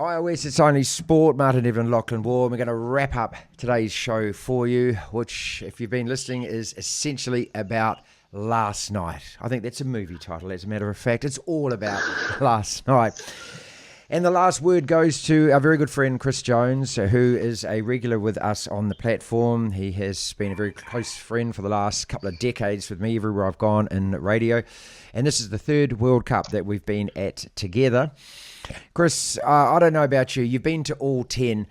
iOS, it's only sport. Martin Devlin, Lachlan Ward. We're going to wrap up today's show for you, which, if you've been listening, is essentially about last night. I think that's a movie title, as a matter of fact. It's all about last night. And the last word goes to our very good friend Chris Jones, who is a regular with us on the platform. He has been a very close friend for the last couple of decades with me everywhere I've gone in radio. And this is the third World Cup that we've been at together. Chris, I don't know about you. You've been to all 10.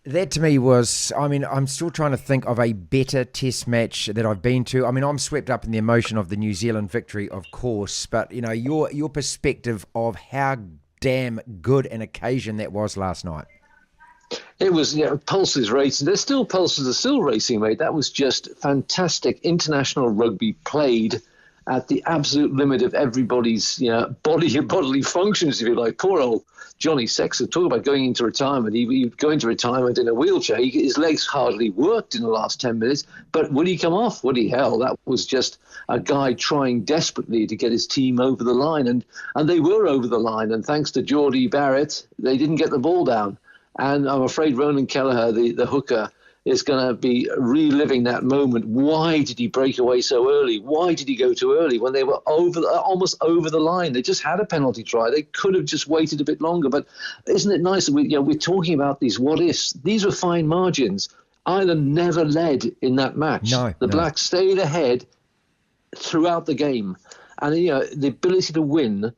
That to me was, I'm still trying to think of a better test match that I've been to. I'm swept up in the emotion of the New Zealand victory, of course. But, your perspective of how damn good an occasion that was last night. It was, pulses racing. Pulses are still racing, mate. That was just fantastic. International rugby played at the absolute limit of everybody's bodily functions, if you like. Poor old Johnny Sexton, talk about going into retirement. He would go into retirement in a wheelchair. His legs hardly worked in the last 10 minutes. But would he come off? Would he? Hell, that was just a guy trying desperately to get his team over the line. And they were over the line. And thanks to Geordie Barrett, they didn't get the ball down. And I'm afraid Ronan Kelleher, the hooker, is going to be reliving that moment. Why did he break away so early? Why did he go too early when they were almost over the line? They just had a penalty try. They could have just waited a bit longer. But isn't it nice that we're talking about these what-ifs? These were fine margins. Ireland never led in that match. The Blacks stayed ahead throughout the game. And the ability to win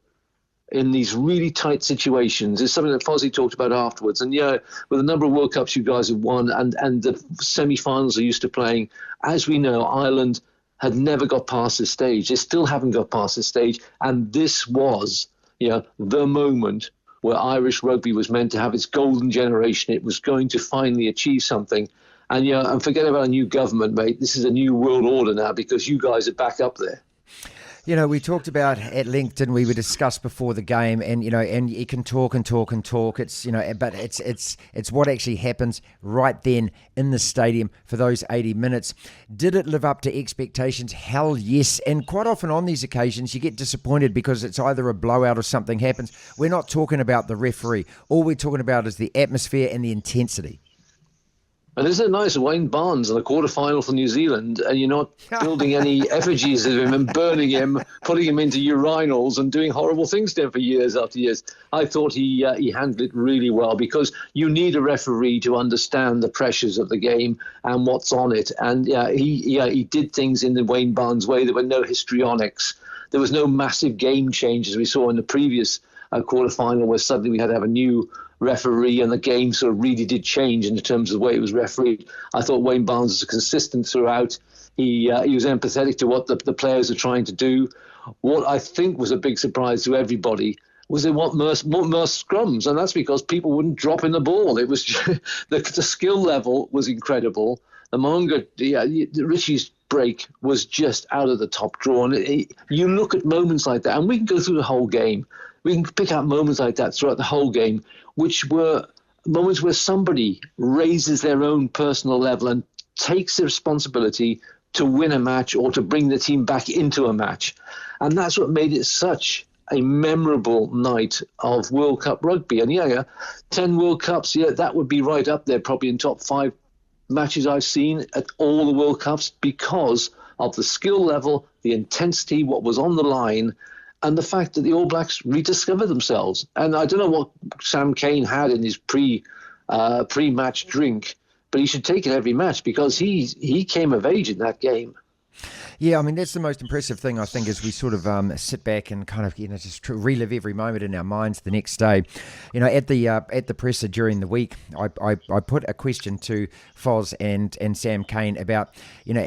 in these really tight situations is something that Fozzie talked about afterwards. And with a number of World Cups you guys have won and the semi-finals are used to playing, as we know, Ireland had never got past this stage. They still haven't got past this stage. And this was, the moment where Irish rugby was meant to have its golden generation. It was going to finally achieve something. And, and forget about a new government, mate. This is a new world order now because you guys are back up there. We talked about at length, didn't we? We discussed before the game, and and you can talk and talk and talk. It's but it's what actually happens right then in the stadium for those 80 minutes. Did it live up to expectations? Hell yes. And quite often on these occasions, you get disappointed because it's either a blowout or something happens. We're not talking about the referee. All we're talking about is the atmosphere and the intensity. And isn't it nice, Wayne Barnes in the quarterfinal for New Zealand, and you're not building any effigies of him and burning him, putting him into urinals and doing horrible things to him for years after years. I thought he handled it really well because you need a referee to understand the pressures of the game and what's on it. And he did things in the Wayne Barnes way. There were no histrionics. There was no massive game change as we saw in the previous quarterfinal where suddenly we had to have a new referee and the game sort of really did change in terms of the way it was refereed. I thought Wayne Barnes was consistent throughout. He was empathetic to what the players are trying to do. What I think was a big surprise to everybody was they want more scrums, and that's because people wouldn't drop in the ball. It was the skill level was incredible. The Monga, Richie's break was just out of the top drawer. And you look at moments like that, and we can go through the whole game. We can pick out moments like that throughout the whole game, which were moments where somebody raises their own personal level and takes the responsibility to win a match or to bring the team back into a match. And that's what made it such a memorable night of World Cup rugby. And 10 World Cups, that would be right up there, probably in top 5 matches I've seen at all the World Cups because of the skill level, the intensity, what was on the line, and the fact that the All Blacks rediscovered themselves. And I don't know what Sam Cane had in his pre-match drink, but he should take it every match because he came of age in that game. Yeah, that's the most impressive thing, I think, as we sort of sit back and kind of, just relive every moment in our minds the next day. At the presser during the week, I put a question to Foz and Sam Cane about,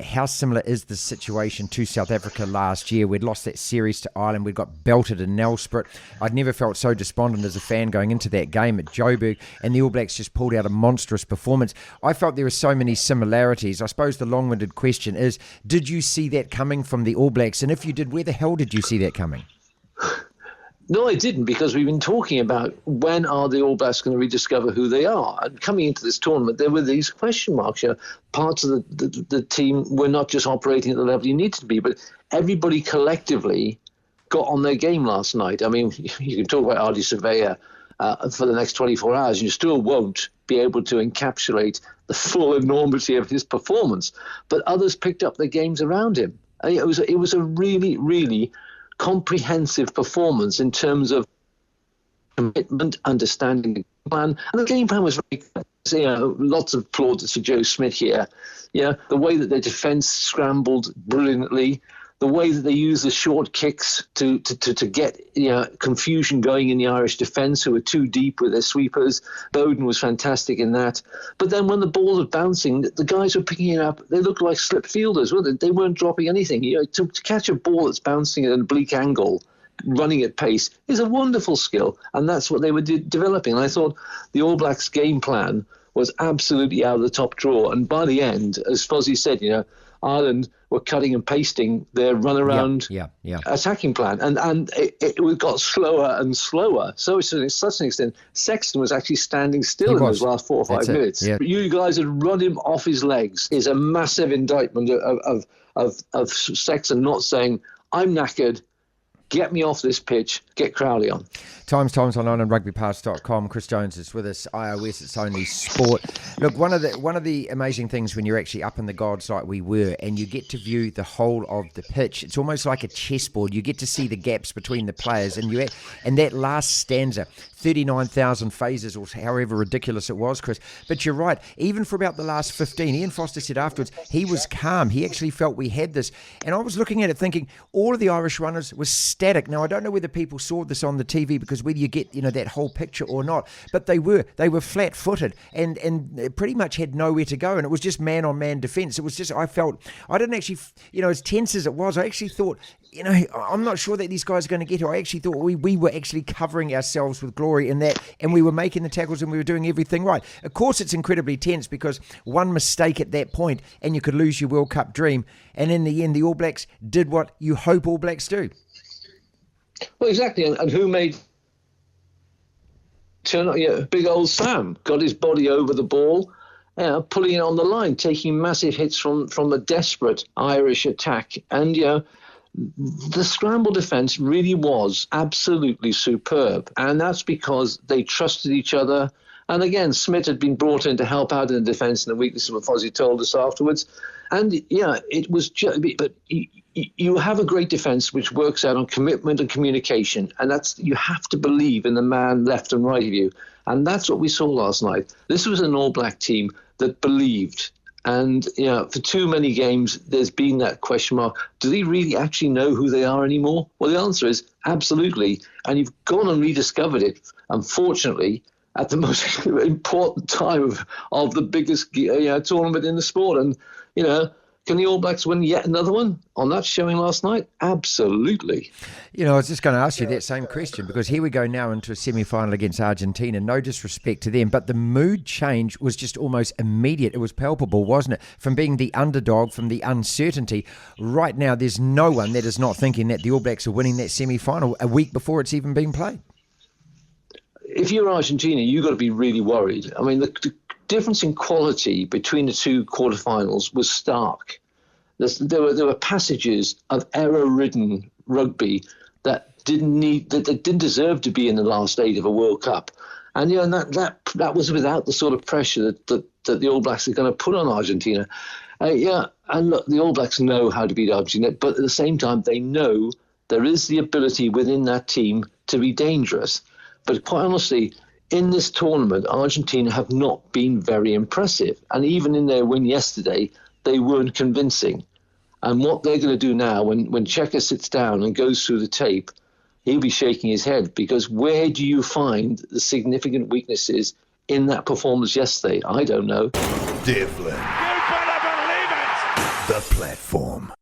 how similar is the situation to South Africa last year? We'd lost that series to Ireland. We'd got belted in Nelspruit. I'd never felt so despondent as a fan going into that game at Joburg, and the All Blacks just pulled out a monstrous performance. I felt there were so many similarities. I suppose the long-winded question is, did you see that coming from the All Blacks? And if you did, where the hell did you see that coming? No, I didn't, because we've been talking about when are the All Blacks going to rediscover who they are. And coming into this tournament, there were these question marks. Parts of the team were not just operating at the level you needed to be, but everybody collectively got on their game last night. You can talk about Ardy Surveyor for the next 24 hours, you still won't be able to encapsulate the full enormity of his performance. But others picked up the games around him. It was a really, really comprehensive performance in terms of commitment, understanding the plan, and the game plan was very good. Lots of plaudits for Joe Smith here. The way that their defence scrambled brilliantly, the way that they used the short kicks to get confusion going in the Irish defence, who were too deep with their sweepers. Bowden was fantastic in that. But then when the ball was bouncing, the guys were picking it up. They looked like slip fielders, weren't they? They weren't dropping anything. To catch a ball that's bouncing at an oblique angle, running at pace, is a wonderful skill, and that's what they were developing. And I thought the All Blacks' game plan was absolutely out of the top drawer. And by the end, as Fozzie said, Ireland were cutting and pasting their runaround attacking plan. And it got slower and slower. So to such an extent, Sexton was actually standing still in those last 4 or 5 minutes. Yeah. You guys had run him off his legs is a massive indictment of Sexton not saying, I'm knackered, get me off this pitch, get Crowley on. Times online and rugbypass.com. Chris Jones is with us. iOS, it's only sport. Look, one of the amazing things when you're actually up in the gods like we were, and you get to view the whole of the pitch, it's almost like a chessboard. You get to see the gaps between the players, and that last stanza, 39,000 phases or however ridiculous it was, Chris. But you're right, even for about the last 15, Ian Foster said afterwards, he was calm. He actually felt we had this. And I was looking at it thinking, all of the Irish runners were static. Now, I don't know whether people saw this on the TV, because whether you get that whole picture or not, but they were flat-footed and pretty much had nowhere to go, and it was just man-on-man defence. It was just, I didn't actually, as tense as it was, I actually thought, I'm not sure that these guys are going to get here. I actually thought we were actually covering ourselves with glory in that, and we were making the tackles and we were doing everything right. Of course, it's incredibly tense because one mistake at that point and you could lose your World Cup dream, and in the end, the All Blacks did what you hope All Blacks do. Well, exactly, and who made turn up? Big old Sam got his body over the ball, pulling it on the line, taking massive hits from a desperate Irish attack, and the scramble defence really was absolutely superb, and that's because they trusted each other. And again, Smith had been brought in to help out in the defence and the weaknesses, what Fozzie told us afterwards. And it was just, but you have a great defence which works out on commitment and communication, and you have to believe in the man left and right of you, and that's what we saw last night. This was an All Black team that believed. And, for too many games, there's been that question mark. Do they really actually know who they are anymore? Well, the answer is absolutely. And you've gone and rediscovered it, unfortunately, at the most important time of the biggest tournament in the sport. And, can the All Blacks win yet another one on that showing last night? Absolutely. I was just going to ask you that same question, because here we go now into a semi-final against Argentina. No disrespect to them, but the mood change was just almost immediate. It was palpable, wasn't it? From being the underdog, from the uncertainty. Right now, there's no one that is not thinking that the All Blacks are winning that semi-final a week before it's even been played. If you're Argentina, you've got to be really worried. I mean, the difference in quality between the two quarterfinals was stark. There were passages of error-ridden rugby that didn't deserve to be in the last 8 of a World Cup, and that was without the sort of pressure that the All Blacks are going to put on Argentina. And look, the All Blacks know how to beat Argentina, but at the same time, they know there is the ability within that team to be dangerous. But quite honestly, in this tournament, Argentina have not been very impressive. And even in their win yesterday, they weren't convincing. And what they're going to do now, when Checker sits down and goes through the tape, he'll be shaking his head, because where do you find the significant weaknesses in that performance yesterday? I don't know. Devlin. You better believe it! The platform.